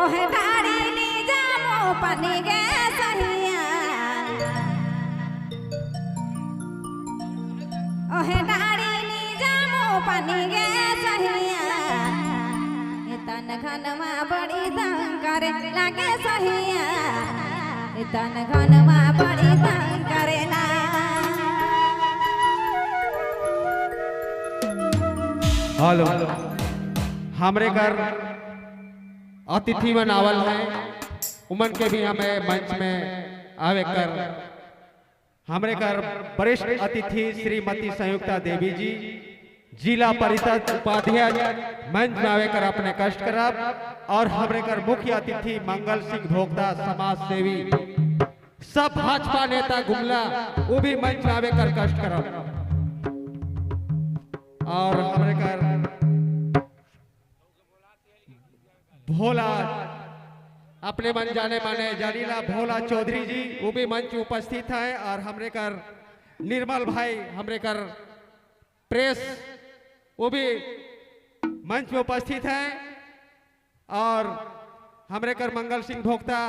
ओहे डाड़ी नी जामो पानी गे सहिया ओहे डाड़ी नी जामो पानी गे सहिया तन घनमा बड़ी तंग करे लागे सहिया तन घनमा बड़ी तंग करेला हेलो हमरे घर अतिथि मनावल है उमन के भी हमें मंच में आवे कर हमरे घर वरिष्ठ अतिथि श्रीमती संयुक्ता देवी जी जिला परिषद उपाध्यक्ष मंच में आवे कर अपने कष्ट करब और हमरे घर मुख्य अतिथि मंगल सिंह भोगदा समाज सेवी सब भाजपा नेता गुमला वो भी मंच में आवे कर कष्ट करब और हमरे घर भोला अपने मन जाने माने जानीला भोला चौधरी जी वो भी मंच उपस्थित है और हमरे कर निर्मल भाई हमरे कर प्रेस वो भी मंच में उपस्थित है और हमरे कर मंगल सिंह भोक्ता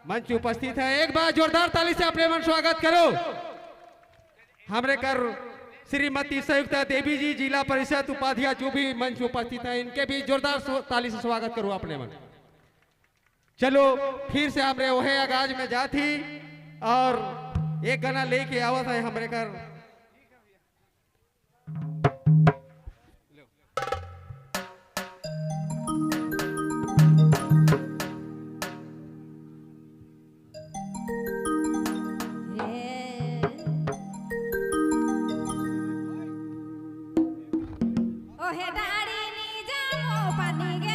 मंच उपस्थित है। एक बार जोरदार ताली से अपने मन स्वागत करो। हमरे कर श्रीमती संयुक्ता देवी जी जिला परिषद उपाध्यक्ष जो भी मंच उपस्थित है इनके भी जोरदार ताली से स्वागत करो अपने मन। चलो फिर से हमरे वहे आगाज में जाती और एक गाना लेके आवत है हमरे कर ओहे डाड़ी नी जामो पानी गे